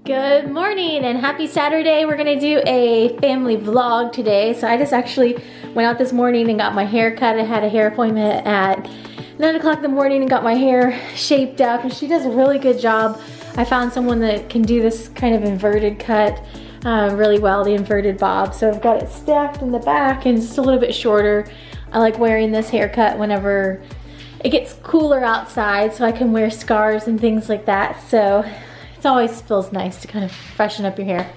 Good morning and happy Saturday. We're gonna do a family vlog today. So I just actually went out this morning and got my hair cut. I had a hair appointment at 9 o'clock in the morning and got my hair shaped up, and she does a really good job. I found someone that can do this kind of inverted cut really well, the inverted bob. So I've got it stacked in the back and just a little bit shorter. I like wearing this haircut whenever it gets cooler outside so I can wear scarves and things like that. So it always feels nice to kind of freshen up your hair.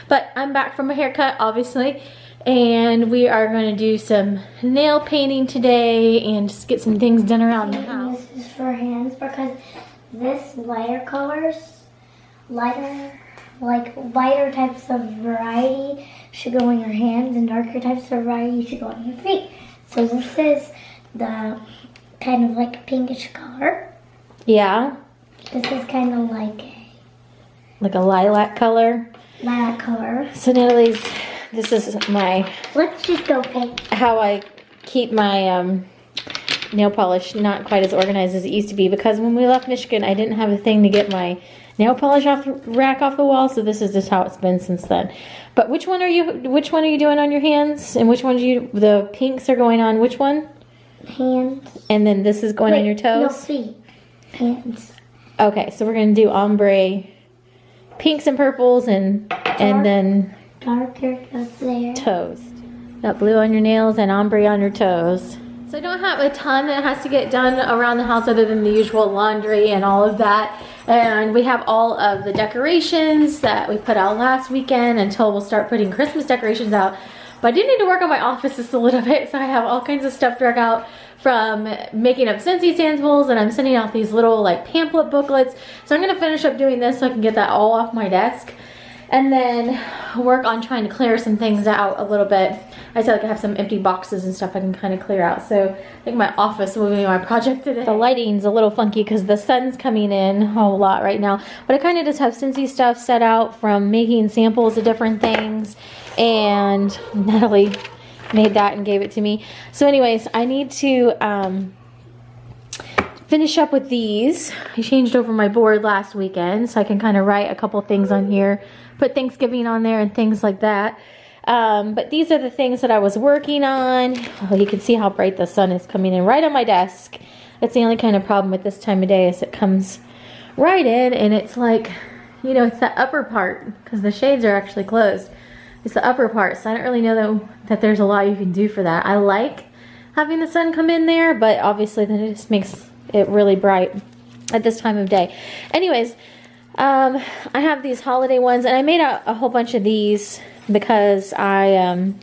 But I'm back from a haircut, obviously, and we are going to do some nail painting today and just get some things done around the house. This is for hands because this lighter colors, lighter types of variety should go on your hands, and darker types of variety should go on your feet. So this is the kind of like pinkish color. Yeah. This is kind of like a lilac color. Lilac color. So Natalie's, this is my, Let's just go pink. how I keep my nail polish not quite as organized as it used to be, because when we left Michigan I didn't have a thing to get my nail polish off the rack off the wall, so this is just how it's been since then. But which one are you doing on your hands, and which ones the pinks are going on which one? Hands. And then this is going on your toes? No, feet. Hands. Okay, so we're gonna do ombre pinks and purples and then Darker goes there. toes. Got blue on your nails and ombre on your toes. So I don't have a ton that has to get done around the house other than the usual laundry and all of that. And we have all of the decorations that we put out last weekend until we'll start putting Christmas decorations out. But I do need to work on my office just a little bit, so I have all kinds of stuff drug out from making up Scentsy samples, and I'm sending out these little like pamphlet booklets. So I'm gonna finish up doing this so I can get that all off my desk, and then work on trying to clear some things out a little bit. I feel like I have some empty boxes and stuff I can kind of clear out. So I think my office will be my project today. The lighting's a little funky because the sun's coming in a whole lot right now, but I kind of just have Scentsy stuff set out from making samples of different things, and Natalie made that and gave it to me. So anyways, I need to finish up with these. I changed over my board last weekend so I can kind of write a couple things on here, put Thanksgiving on there and things like that. But these are the things that I was working on. Oh, you can see how bright the sun is coming in right on my desk. That's the only kind of problem with this time of day, is it comes right in, and it's like, you know, it's that upper part because the shades are actually closed. It's the upper part, so I don't really know that there's a lot you can do for that. I like having the sun come in there, but obviously then it just makes it really bright at this time of day. Anyways, I have these holiday ones, and I made a whole bunch of these because I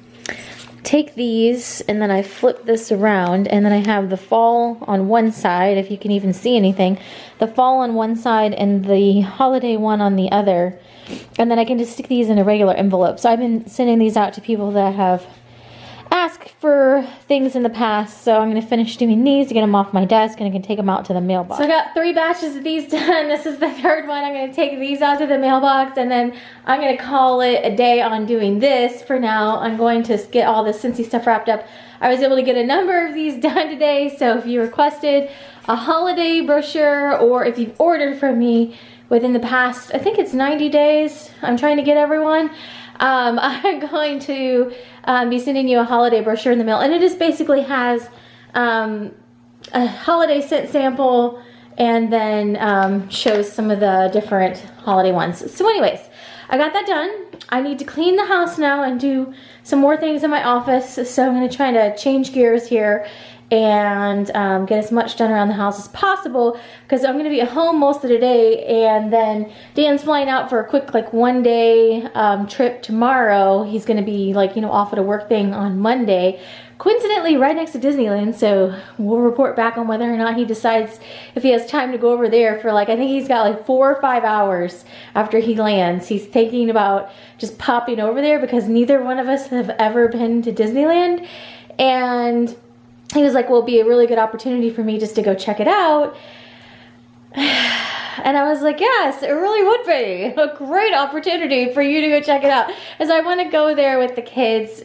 take these and then I flip this around, and then I have the fall on one side, if you can even see anything, the fall on one side and the holiday one on the other. And then I can just stick these in a regular envelope. So I've been sending these out to people that have asked for things in the past. So I'm going to finish doing these to get them off my desk, and I can take them out to the mailbox. So I got 3 batches of these done. This is the 3rd one. I'm going to take these out to the mailbox, and then I'm going to call it a day on doing this for now. I'm going to get all this Scentsy stuff wrapped up. I was able to get a number of these done today. So if you requested a holiday brochure, or if you've ordered from me within the past, I think it's 90 days, I'm trying to get everyone. I'm going to be sending you a holiday brochure in the mail, and it just basically has a holiday scent sample, and then shows some of the different holiday ones. So anyways, I got that done. I need to clean the house now and do some more things in my office, so I'm going to try to change gears here and get as much done around the house as possible, because I'm going to be at home most of the day, and then Dan's flying out for a quick like 1-day trip tomorrow. He's going to be like, you know, off at a work thing on Monday, coincidentally right next to Disneyland, so we'll report back on whether or not he decides if he has time to go over there for like, I think he's got like 4 or 5 hours after he lands. He's thinking about just popping over there because neither one of us have ever been to Disneyland, and he was like, well, it'll be a really good opportunity for me just to go check it out. And I was like, yes, it really would be a great opportunity for you to go check it out. As I want to go there with the kids.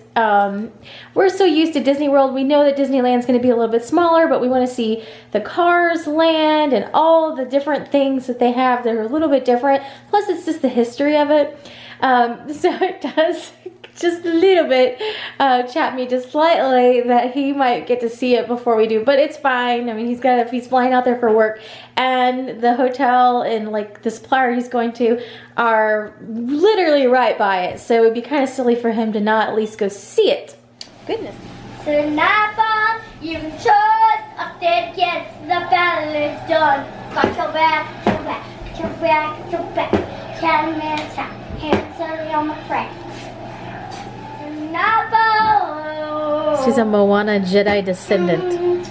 We're so used to Disney World. We know that Disneyland's going to be a little bit smaller, but we want to see the Cars land and all the different things that they have that are a little bit different. Plus, it's just the history of it. So it does just a little bit chat me just slightly that he might get to see it before we do, but it's fine. I mean, he's flying out there for work, and the hotel and like the supplier he's going to are literally right by it, so it'd be kind of silly for him to not at least go see it. Goodness. So nightfall, you can trust up there gets the battle is done. Got your back, your back, your back, your back. Cattleman's hat, hands on my friend. She's a Moana Jedi descendant.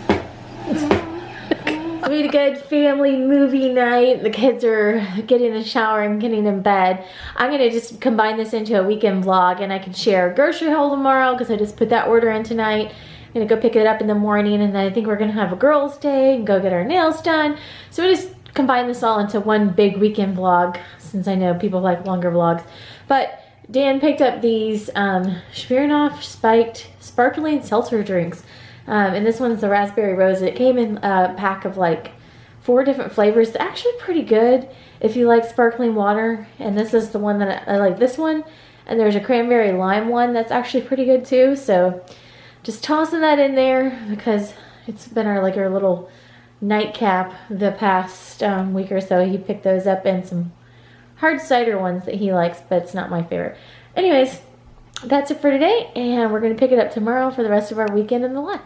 We had a good family movie night. The kids are getting in the shower and getting in bed. I'm going to just combine this into a weekend vlog, and I can share a grocery haul tomorrow because I just put that order in tonight. I'm going to go pick it up in the morning, and then I think we're going to have a girls' day and go get our nails done. So we just combine this all into one big weekend vlog, since I know people like longer vlogs. But Dan picked up these Smirnoff spiked sparkling seltzer drinks. And this one's the raspberry rose. It came in a pack of like 4 different flavors. It's actually pretty good if you like sparkling water. And this is the one that I like, this one. And there's a cranberry lime one that's actually pretty good too. So just tossing that in there because it's been our little nightcap the past week or so. He picked those up, and some hard cider ones that he likes, but it's not my favorite. Anyways, that's it for today, and we're going to pick it up tomorrow for the rest of our weekend in the lot.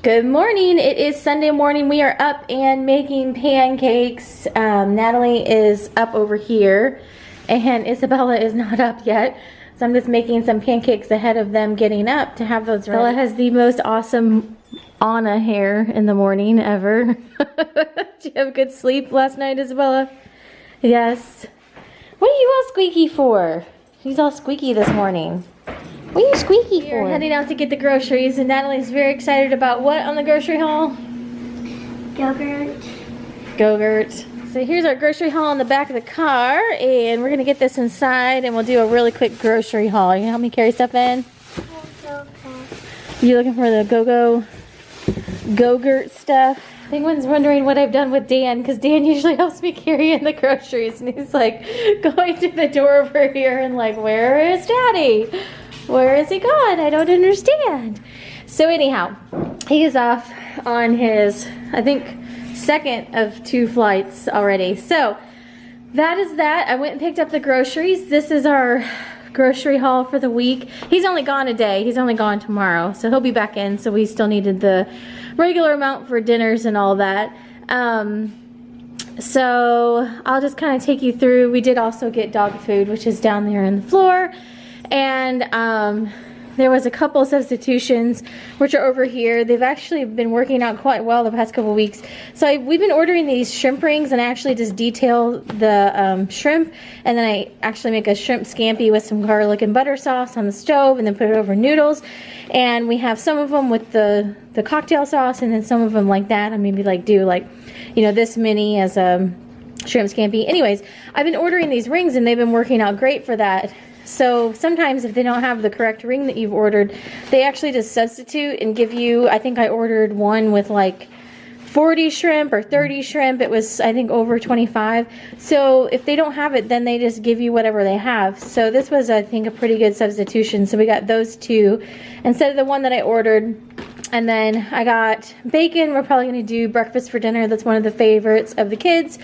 Good morning. It is Sunday morning. We are up and making pancakes. Natalie is up over here, and Isabella is not up yet. So I'm just making some pancakes ahead of them getting up to have those ready. Isabella has the most awesome Anna hair in the morning ever. Did you have good sleep last night, Isabella? Yes. What are you all squeaky for? She's all squeaky this morning. What are you squeaky for? We're heading out to get the groceries, and Natalie's very excited about what on the grocery haul? Yogurt. Go-gurt. So here's our grocery haul on the back of the car, and we're going to get this inside, and we'll do a really quick grocery haul. You can help me carry stuff in? You looking for the go-gurt stuff? Penguin's wondering what I've done with Dan, because Dan usually helps me carry in the groceries, and he's like going to the door over here and like, where is Daddy? Where is he gone? I don't understand. So anyhow, he is off on his, I think, second of 2 flights already. So that is that. I went and picked up the groceries. This is our grocery haul for the week. He's only gone a day. He's only gone tomorrow, so he'll be back in. So we still needed the regular amount for dinners and all that. So I'll just kind of take you through. We did also get dog food, which is down there on the floor, and there was a couple substitutions which are over here. They've actually been working out quite well the past couple weeks. So we've been ordering these shrimp rings, and I actually just detail the shrimp, and then I actually make a shrimp scampi with some garlic and butter sauce on the stove, and then put it over noodles. And we have some of them with the cocktail sauce, and then some of them like that. I maybe do this many as a shrimp scampi. Anyways, I've been ordering these rings, and they've been working out great for that. So sometimes if they don't have the correct ring that you've ordered, they actually just substitute and give you, I think I ordered one with like 40 shrimp or 30 shrimp. It was, I think, over 25. So if they don't have it, then they just give you whatever they have. So this was, I think, a pretty good substitution. So we got those 2 instead of the one that I ordered. And then I got bacon. We're probably going to do breakfast for dinner. That's one of the favorites of the kids.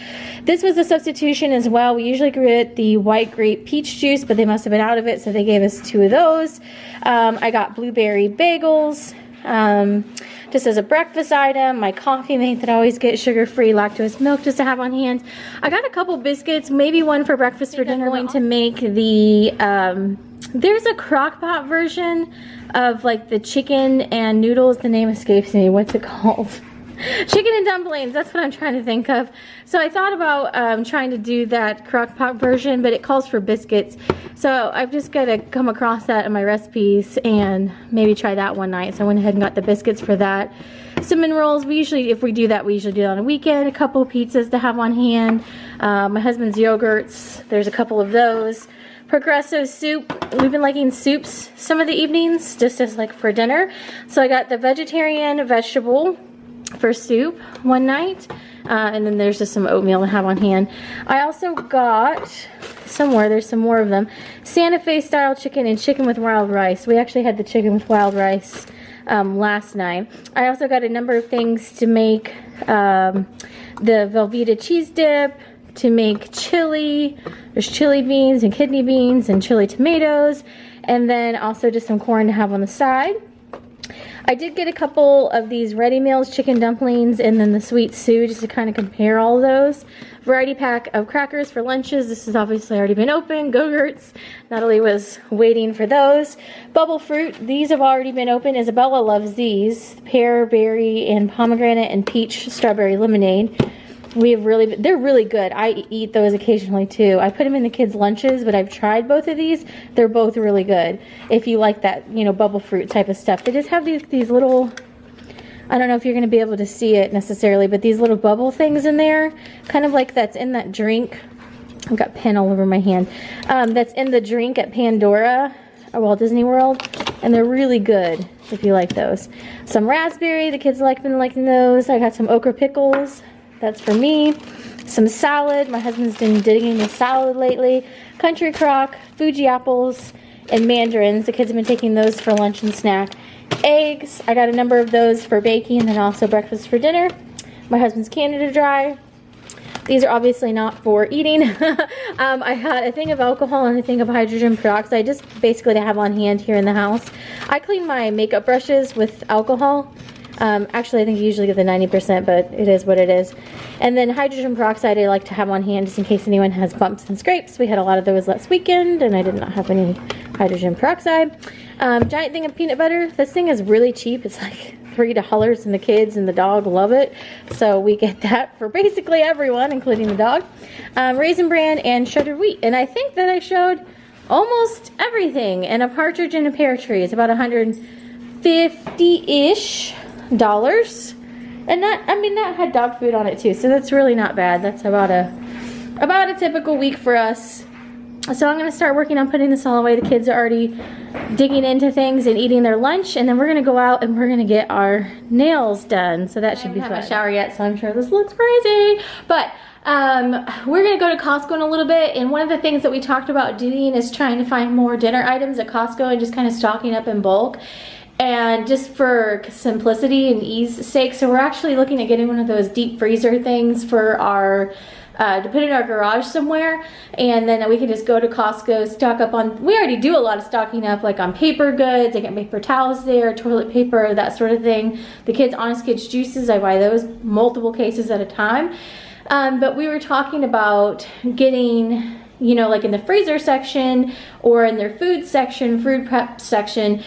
This was a substitution as well. We usually get the white grape peach juice, but they must have been out of it, so they gave us 2 of those. I got blueberry bagels just as a breakfast item. My coffee mate that I always get, sugar-free lactose milk just to have on hand. I got a couple biscuits, maybe one for breakfast for dinner. I'm going to make the, there's a crock pot version of like the chicken and noodles. The name escapes me. What's it called? Chicken and dumplings. That's what I'm trying to think of. So I thought about trying to do that crock pot version, but it calls for biscuits. So I've just got to come across that in my recipes and maybe try that one night. So I went ahead and got the biscuits for that. Cinnamon rolls. We usually, if we do that, we usually do it on a weekend. A couple pizzas to have on hand. My husband's yogurts, there's a couple of those. Progresso soup, we've been liking soups some of the evenings, just as like for dinner. So I got the vegetarian vegetable for soup one night. And then there's just some oatmeal to have on hand. I also got, somewhere, there's some more of them, Santa Fe style chicken and chicken with wild rice. We actually had the chicken with wild rice last night. I also got a number of things to make the Velveeta cheese dip, to make chili. There's chili beans and kidney beans and chili tomatoes, and then also just some corn to have on the side. I did get a couple of these ready meals, chicken dumplings, and then the sweet stew, just to kind of compare all those. Variety pack of crackers for lunches. This has obviously already been opened. Go-Gurts. Natalie was waiting for those. Bubble fruit. These have already been opened. Isabella loves these. Pear, berry, and pomegranate, and peach strawberry lemonade. They're really good. I eat those occasionally too. I put them in the kids' lunches, but I've tried both of these. They're both really good. If you like that, you know, bubble fruit type of stuff. They just have these little, I don't know if you're going to be able to see it necessarily, but these little bubble things in there, kind of like that's in that drink. I've got pen all over my hand. That's in the drink at Pandora or Walt Disney World, and they're really good if you like those. Some raspberry, the kids have been liking those. I got some okra pickles. That's for me. Some salad. My husband's been digging the salad lately. Country crock, Fuji apples, and mandarins. The kids have been taking those for lunch and snack. Eggs. I got a number of those for baking and then also breakfast for dinner. My husband's Canada Dry. These are obviously not for eating. I had a thing of alcohol and a thing of hydrogen peroxide, just basically to have on hand here in the house. I clean my makeup brushes with alcohol. Actually, I think you usually get the 90%, but it is what it is. And then hydrogen peroxide I like to have on hand just in case anyone has bumps and scrapes. We had a lot of those last weekend, and I did not have any hydrogen peroxide. Giant thing of peanut butter. This thing is really cheap. It's like $3, and the kids and the dog love it. So we get that for basically everyone, including the dog. Raisin Bran and shredded wheat. And I think that I showed almost everything. And a partridge in a pear tree is about $150-ish. And that had dog food on it too, so that's really not bad. That's about a typical week for us. So I'm going to start working on putting this all away. The kids are already digging into things and eating their lunch, and then we're going to go out and we're going to get our nails done, so that should be fun. I haven't had my shower yet, so I'm sure this looks crazy, but we're going to go to Costco in a little bit, and one of the things that we talked about doing is trying to find more dinner items at Costco and just kind of stocking up in bulk. And just for simplicity and ease sake, so we're actually looking at getting one of those deep freezer things for our, to put in our garage somewhere, and then we can just go to Costco, stock up on, we already do a lot of stocking up, like on paper goods. I get paper towels there, toilet paper, that sort of thing. The kids' Honest Kids juices, I buy those multiple cases at a time. But we were talking about getting, you know, like in the freezer section or in their food section, food prep section,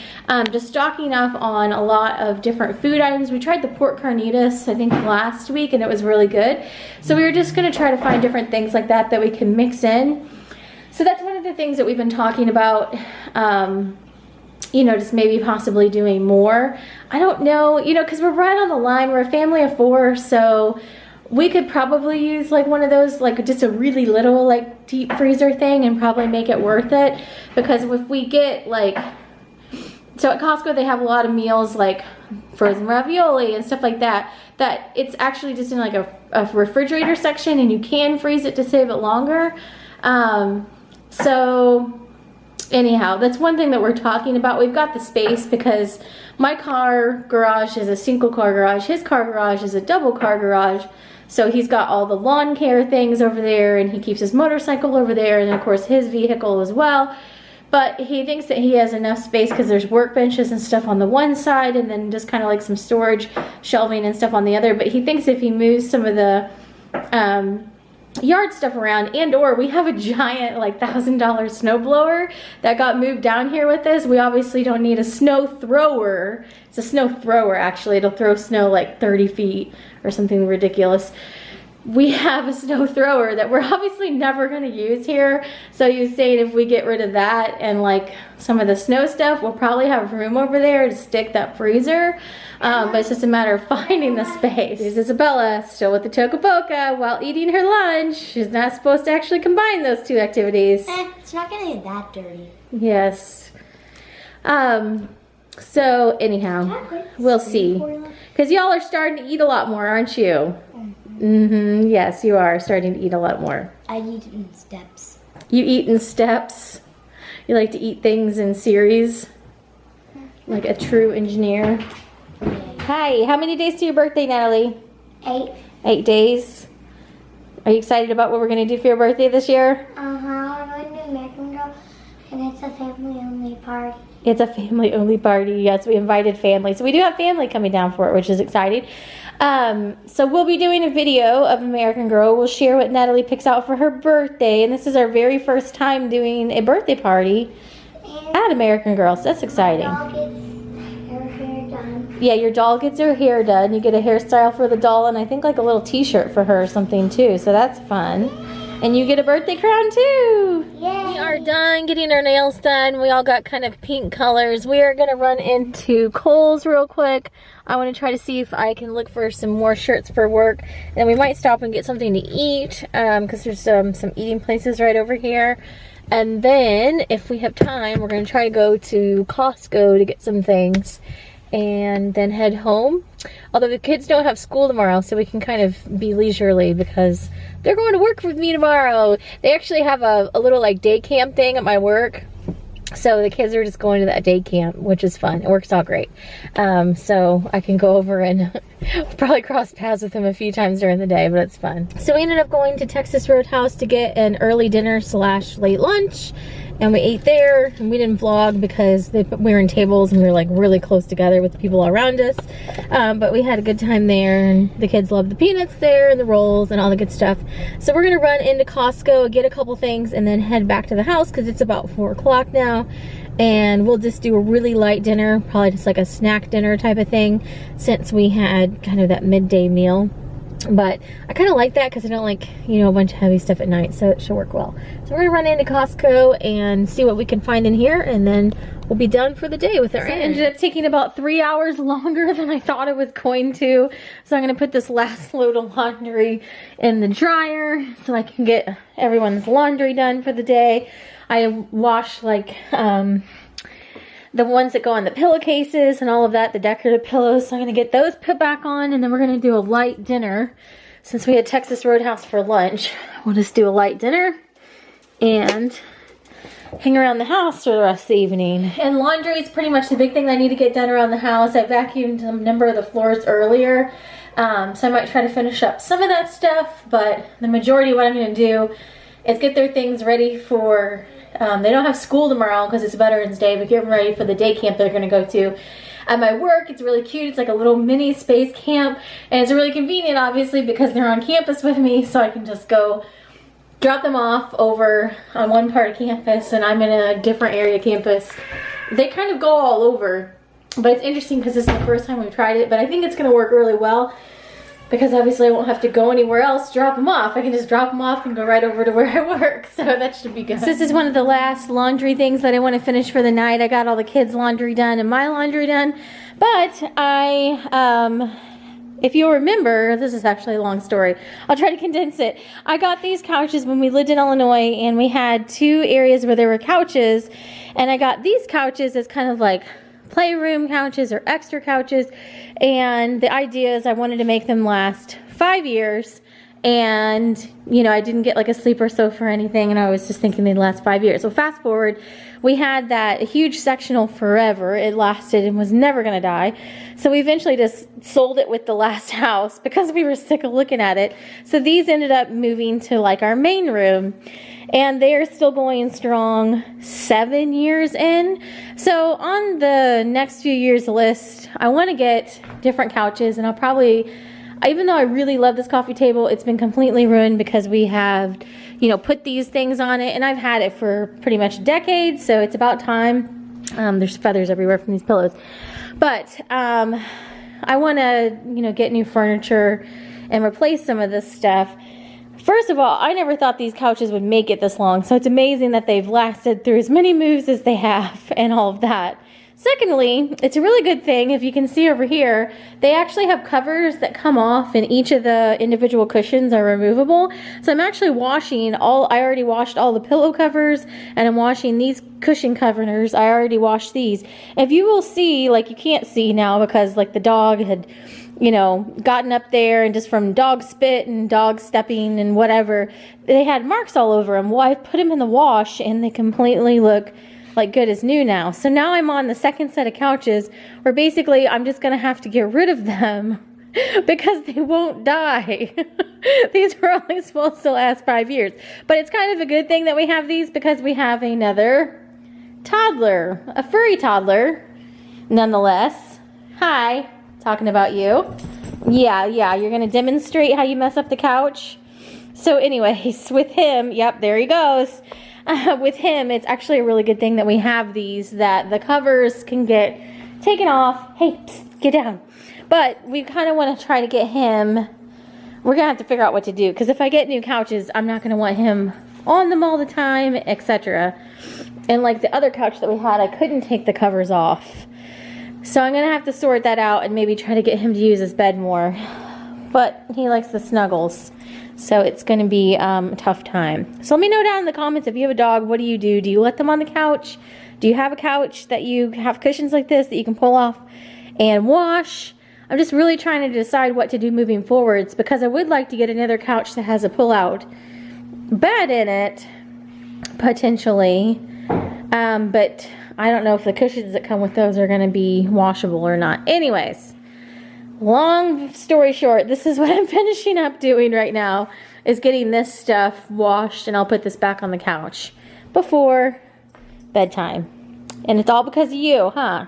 just stocking up on a lot of different food items. We tried the pork carnitas, I think, last week, and it was really good. So we were just going to try to find different things like that we can mix in. So that's one of the things that we've been talking about, you know, just maybe possibly doing more. I don't know, you know, because we're right on the line. We're a family of 4, so we could probably use like one of those, like just a really little like deep freezer thing, and probably make it worth it. Because if we get like, so at Costco they have a lot of meals like frozen ravioli and stuff like that, that it's actually just in like a refrigerator section, and you can freeze it to save it longer. So anyhow, that's one thing that we're talking about. We've got the space because my car garage is a single car garage. His car garage is a double car garage. So he's got all the lawn care things over there, and he keeps his motorcycle over there, and of course his vehicle as well. But he thinks that he has enough space because there's workbenches and stuff on the one side, and then just kind of like some storage shelving and stuff on the other. But he thinks if he moves some of the yard stuff around, and or we have a giant like $1,000 snowblower that got moved down here with us. We obviously don't need a snow thrower. It's a snow thrower, actually. It'll throw snow like 30 feet or something ridiculous. we have a snow thrower that we're obviously never going to use here. So he was saying if we get rid of that and like some of the snow stuff, we'll probably have room over there to stick that freezer. But it's just a matter of finding the space. Here's Isabella still with the Toca Boca while eating her lunch. She's not supposed to actually combine those two activities. It's not going to get that dirty. Yes. So anyhow, we'll see. Because y'all are starting to eat a lot more, aren't you? Mm-hmm. Yes, you are starting to eat a lot more. I eat in steps. You eat in steps? You like to eat things in series? Like a true engineer? Hi, how many days to your birthday, Natalie? 8. 8 days. Are you excited about what we're going to do for your birthday this year? We're going to American Girl, and it's a family-only party. It's a family-only party. Yes, we invited family. So we do have family coming down for it, which is exciting. So we'll be doing a video of American Girl. We'll share what Natalie picks out for her birthday. And this is our very first time doing a birthday party at American Girl. So that's exciting. Yeah, your doll gets her hair done. You get a hairstyle for the doll and I think like a little t-shirt for her or something too. So that's fun. And you get a birthday crown too. Yay. We are done getting our nails done. We all got kind of pink colors. We are gonna run into Kohl's real quick. I wanna try to see if I can look for some more shirts for work. And we might stop and get something to eat because there's some eating places right over here. And then if we have time, we're gonna try to go to Costco to get some things and then head home. Although the kids don't have school tomorrow, so we can kind of be leisurely because they're going to work with me tomorrow. They actually have a little like day camp thing at my work. So the kids are just going to that day camp, which is fun. It works out great. So I can go over and probably cross paths with them a few times during the day, but it's fun. So we ended up going to Texas Roadhouse to get an early dinner / late lunch. And we ate there, and we didn't vlog because we were in tables and we were like really close together with the people around us. But we had a good time there, and the kids loved the peanuts there and the rolls and all the good stuff. So we're gonna run into Costco, get a couple things, and then head back to the house because it's about 4 o'clock now. And we'll just do a really light dinner, probably just like a snack dinner type of thing, since we had kind of that midday meal. But I kind of like that because I don't like, you know, a bunch of heavy stuff at night, so it should work well. So we're gonna run into Costco and see what we can find in here, and then we'll be done for the day with our errand. It ended up taking about 3 hours longer than I thought it was going to. So I'm gonna put this last load of laundry in the dryer so I can get everyone's laundry done for the day. I washed like the ones that go on the pillowcases and all of that, the decorative pillows. So I'm gonna get those put back on, and then we're gonna do a light dinner. Since we had Texas Roadhouse for lunch, we'll just do a light dinner and hang around the house for the rest of the evening. And laundry is pretty much the big thing I need to get done around the house. I vacuumed a number of the floors earlier, so I might try to finish up some of that stuff, but the majority of what I'm gonna do is get their things ready for they don't have school tomorrow because it's Veterans Day, but get them ready for the day camp they're going to go to. At my work, it's really cute. It's like a little mini space camp, and it's really convenient, obviously, because they're on campus with me, so I can just go drop them off over on one part of campus, and I'm in a different area of campus. They kind of go all over, but it's interesting because this is the first time we've tried it, but I think it's going to work really well. Because obviously I won't have to go anywhere else, drop them off. I can just drop them off and go right over to where I work. So that should be good. So this is one of the last laundry things that I want to finish for the night. I got all the kids' laundry done and my laundry done. But if you'll remember, this is actually a long story. I'll try to condense it. I got these couches when we lived in Illinois, and we had 2 areas where there were couches. And I got these couches as kind of like playroom couches or extra couches, and the idea is I wanted to make them last 5 years, and you know, I didn't get like a sleeper sofa or anything, and I was just thinking they'd last 5 years. So fast forward, we had that huge sectional forever. It lasted and was never gonna die. So we eventually just sold it with the last house because we were sick of looking at it. So these ended up moving to like our main room, and they are still going strong 7 years in. So on the next few years list, I want to get different couches, and I'll probably, even though I really love this coffee table, it's been completely ruined because we have, you know, put these things on it, and I've had it for pretty much decades, so it's about time. There's feathers everywhere from these pillows. But I want to, you know, get new furniture and replace some of this stuff. First of all, I never thought these couches would make it this long, so it's amazing that they've lasted through as many moves as they have and all of that. Secondly, it's a really good thing, if you can see over here, they actually have covers that come off and each of the individual cushions are removable. So I'm actually washing I already washed all the pillow covers, and I'm washing these cushion covers. I already washed these. If you will see, like you can't see now because like the dog had, you know, gotten up there and just from dog spit and dog stepping and whatever, they had marks all over them. Well, I put them in the wash and they completely look like good as new now. So now I'm on the second set of couches where basically I'm just gonna have to get rid of them because they won't die. These were only supposed to last 5 years. But it's kind of a good thing that we have these because we have another toddler, a furry toddler, nonetheless. Hi, talking about you. Yeah, you're gonna demonstrate how you mess up the couch. So anyways, with him, yep, there he goes. With him, it's actually a really good thing that we have these, that the covers can get taken off. Hey, psst, get down. But we kind of want to try to get him, we're going to have to figure out what to do, because if I get new couches, I'm not going to want him on them all the time, etc. And like the other couch that we had, I couldn't take the covers off. So I'm going to have to sort that out and maybe try to get him to use his bed more. But he likes the snuggles. So it's going to be a tough time. So let me know down in the comments if you have a dog, what do you do? Do you let them on the couch? Do you have a couch that you have cushions like this that you can pull off and wash? I'm just really trying to decide what to do moving forwards because I would like to get another couch that has a pull-out bed in it, potentially. But I don't know if the cushions that come with those are going to be washable or not. Anyways. Long story short, this is what I'm finishing up doing right now, is getting this stuff washed, and I'll put this back on the couch before bedtime. And it's all because of you, huh?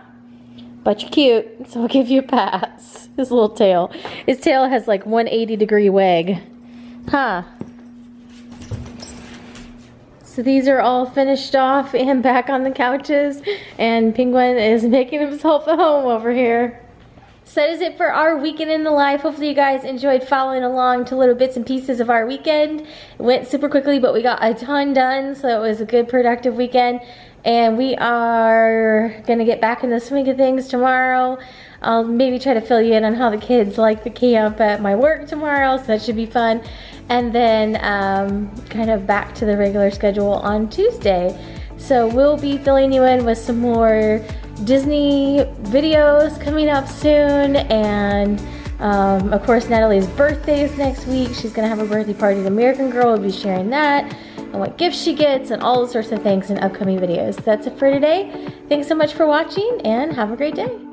But you're cute, so I'll give you a pass. His little tail. His tail has like 180-degree wag. Huh? So these are all finished off and back on the couches, and Penguin is making himself a home over here. So that is it for our weekend in the life. Hopefully you guys enjoyed following along to little bits and pieces of our weekend. It went super quickly, but we got a ton done, so it was a good, productive weekend. And we are going to get back in the swing of things tomorrow. I'll maybe try to fill you in on how the kids like the camp at my work tomorrow, so that should be fun. And then kind of back to the regular schedule on Tuesday. So we'll be filling you in with some more Disney videos coming up soon, and of course Natalie's birthday is next week. She's gonna have a birthday party at American Girl. We'll be sharing that and what gifts she gets and all sorts of things in upcoming videos. That's it for today. Thanks so much for watching and have a great day.